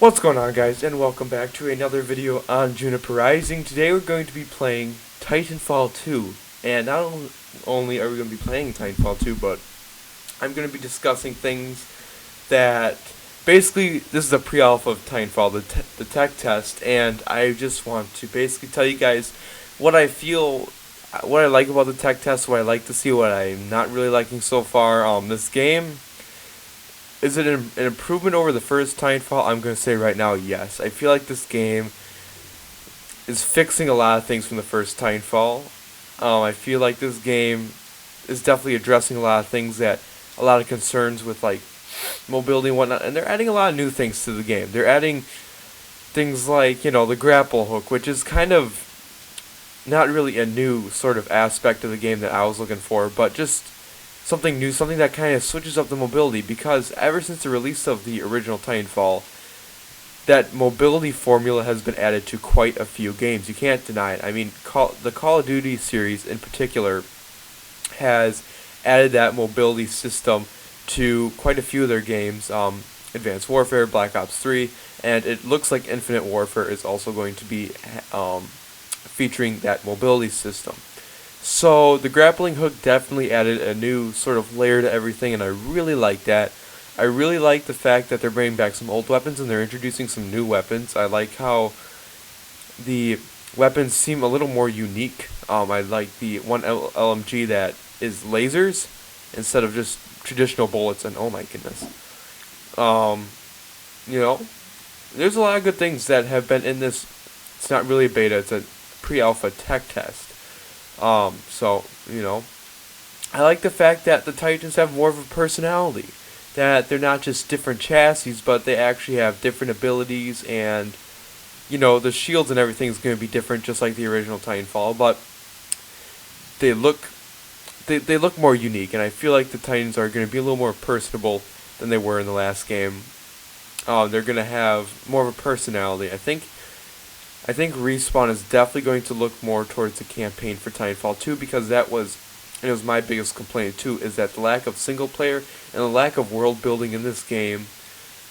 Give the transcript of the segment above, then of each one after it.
What's going on, guys, and welcome back to another video on Juniper Rising. Today we're going to be playing Titanfall 2, and not only are we going to be playing Titanfall 2, but I'm going to be discussing things that, basically, this is a pre-alpha of Titanfall, the tech test, and I just want to basically tell you guys what I feel, what I like about the tech test, what I like to see, what I'm not really liking so far. This game, is it an improvement over the first Titanfall? I'm going to say right now, yes. I feel like this game is fixing a lot of things from the first Titanfall. I feel like this game is definitely addressing a lot of things that, a lot of concerns with like mobility and whatnot, and they're adding a lot of new things to the game. They're adding things like, the grapple hook, which is kind of not really a new sort of aspect of the game that I was looking for, but just something new, something that kind of switches up the mobility, because ever since the release of the original Titanfall, that mobility formula has been added to quite a few games. You can't deny it. I mean, the Call of Duty series in particular has added that mobility system to quite a few of their games. Advanced Warfare, Black Ops 3, and it looks like Infinite Warfare is also going to be featuring that mobility system. So the grappling hook definitely added a new sort of layer to everything, and I really like that. I really like the fact that they're bringing back some old weapons and they're introducing some new weapons. I like how the weapons seem a little more unique. I like the one LMG that is lasers instead of just traditional bullets, and oh my goodness. You know, there's a lot of good things that have been in this. It's not really a beta, it's a pre-alpha tech test. So, I like the fact that the Titans have more of a personality. That they're not just different chassis, but they actually have different abilities, and, the shields and everything is going to be different, just like the original Titanfall, but they look more unique, and I feel like the Titans are going to be a little more personable than they were in the last game. They're going to have more of a personality. I think Respawn is definitely going to look more towards the campaign for Titanfall 2, because it was my biggest complaint too, is that the lack of single player and the lack of world building in this game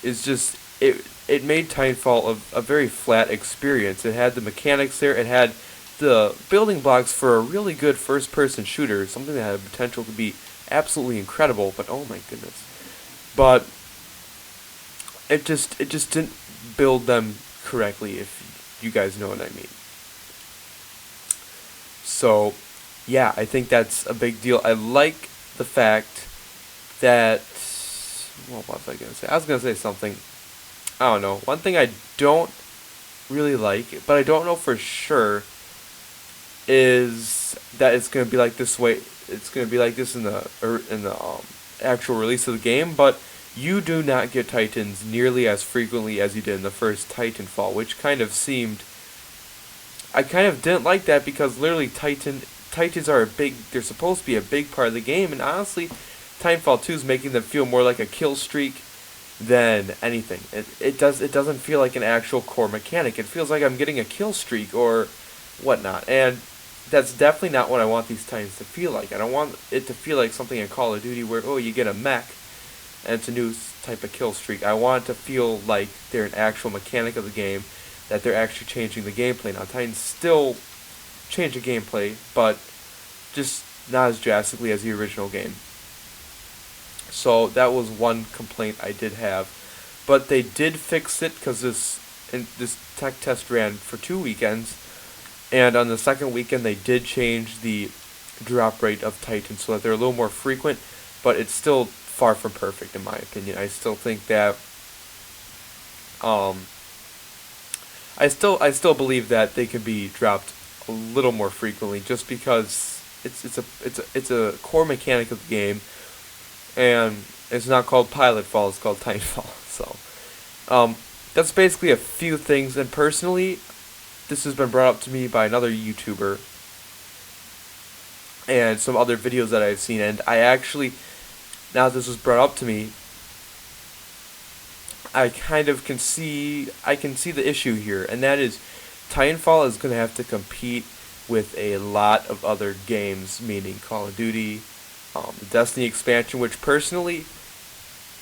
is just, it made Titanfall a very flat experience. It had the mechanics there, it had the building blocks for a really good first person shooter, something that had the potential to be absolutely incredible, but oh my goodness. But it just didn't build them correctly, if you guys know what I mean. So, yeah, I think that's a big deal. I like the fact that, what was I going to say? I was going to say something, I don't know. One thing I don't really like, but I don't know for sure, is that it's going to be like this way. It's going to be like this in the actual release of the game, but you do not get Titans nearly as frequently as you did in the first Titanfall, which kind of seemed... I kind of didn't like that, because literally Titans are they're supposed to be a big part of the game, and honestly, Titanfall 2 is making them feel more like a kill streak than anything. It doesn't feel like an actual core mechanic. It feels like I'm getting a kill streak or whatnot, and that's definitely not what I want these Titans to feel like. I don't want it to feel like something in Call of Duty where, oh, you get a mech, and it's a new type of kill streak. I want it to feel like they're an actual mechanic of the game, that they're actually changing the gameplay. Now, Titans still change the gameplay, but just not as drastically as the original game. So that was one complaint I did have. But they did fix it, because this tech test ran for 2 weekends, and on the second weekend they did change the drop rate of Titans so that they're a little more frequent, but it's still far from perfect in my opinion. I still think that I still believe that they can be dropped a little more frequently, just because it's a core mechanic of the game, and it's not called Pilot Fall, it's called Titanfall. So that's basically a few things, and personally, this has been brought up to me by another YouTuber and some other videos that I've seen, and I actually, now that this was brought up to me, I can see the issue here, and that is Titanfall is going to have to compete with a lot of other games, meaning Call of Duty, the Destiny expansion, which personally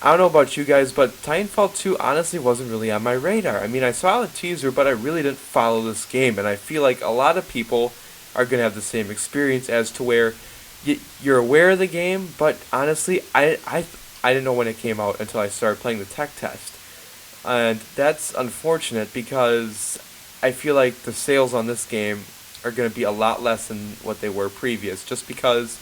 I don't know about you guys, but Titanfall 2 honestly wasn't really on my radar. I mean, I saw the teaser, but I really didn't follow this game, and I feel like a lot of people are going to have the same experience as to where you're aware of the game, but honestly, I didn't know when it came out until I started playing the tech test. And that's unfortunate because I feel like the sales on this game are going to be a lot less than what they were previous, just because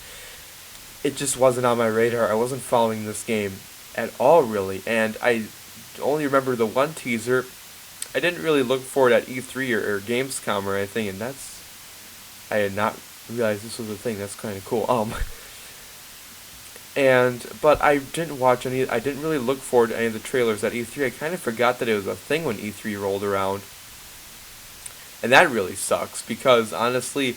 it just wasn't on my radar. I wasn't following this game at all, really, and I only remember the one teaser. I didn't really look for it at E3 or Gamescom or anything, and I had not realized this was a thing. That's kind of cool. But I didn't watch any. I didn't really look forward to any of the trailers at E3. I kind of forgot that it was a thing when E3 rolled around, and that really sucks because honestly,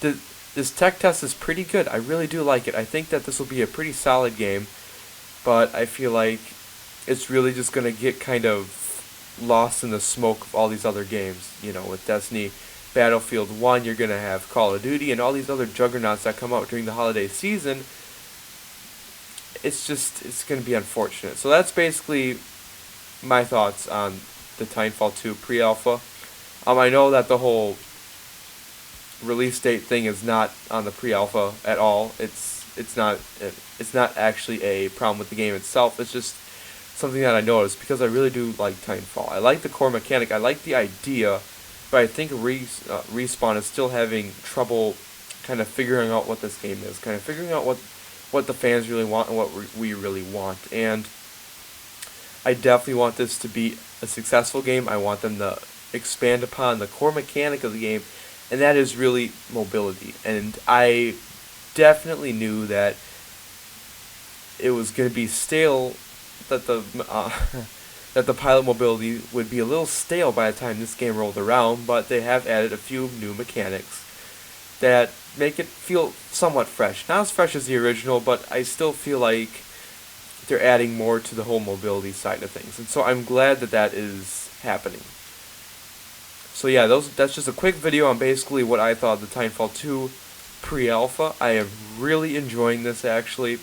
this tech test is pretty good. I really do like it. I think that this will be a pretty solid game, but I feel like it's really just gonna get kind of lost in the smoke of all these other games. You know, with Destiny, Battlefield 1, you're gonna have Call of Duty, and all these other juggernauts that come out during the holiday season. It's going to be unfortunate. So that's basically my thoughts on the Titanfall 2 pre-alpha. I know that the whole release date thing is not on the pre-alpha at all. It's not actually a problem with the game itself. It's just something that I noticed because I really do like Titanfall. I like the core mechanic. I like the idea, but I think Respawn is still having trouble kind of figuring out what this game is, kind of figuring out what the fans really want and what we really want. And I definitely want this to be a successful game. I want them to expand upon the core mechanic of the game, and that is really mobility. And I definitely knew that it was going to be stale, that the that the pilot mobility would be a little stale by the time this game rolled around, but they have added a few new mechanics that make it feel somewhat fresh. Not as fresh as the original, but I still feel like they're adding more to the whole mobility side of things. And so I'm glad that that is happening. So yeah, that's just a quick video on basically what I thought of the Titanfall 2 pre-alpha. I am really enjoying this, actually.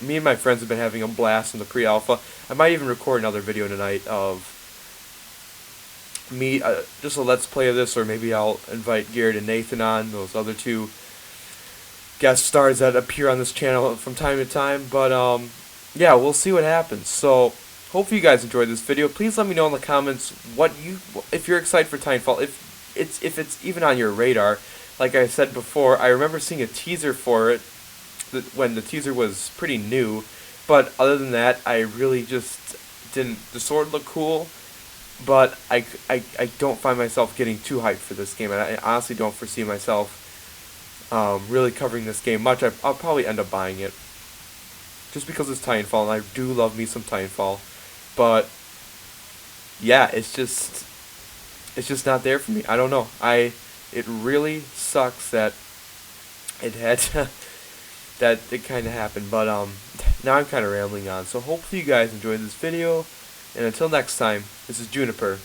Me and my friends have been having a blast in the pre-alpha. I might even record another video tonight of me, just a let's play of this, or maybe I'll invite Garrett and Nathan on, those other two guest stars that appear on this channel from time to time. But yeah, we'll see what happens. So hopefully you guys enjoyed this video. Please let me know in the comments if you're excited for Titanfall, if it's even on your radar. Like I said before, I remember seeing a teaser for it when the teaser was pretty new, but other than that, I really just didn't. The sword looked cool, but I don't find myself getting too hyped for this game, and I honestly don't foresee myself really covering this game much. I'll probably end up buying it just because it's Titanfall, and I do love me some Titanfall, but yeah, it's just not there for me. I don't know. It really sucks that it had that it kind of happened, but now I'm kind of rambling on. So hopefully you guys enjoyed this video, and until next time, this is Juniper.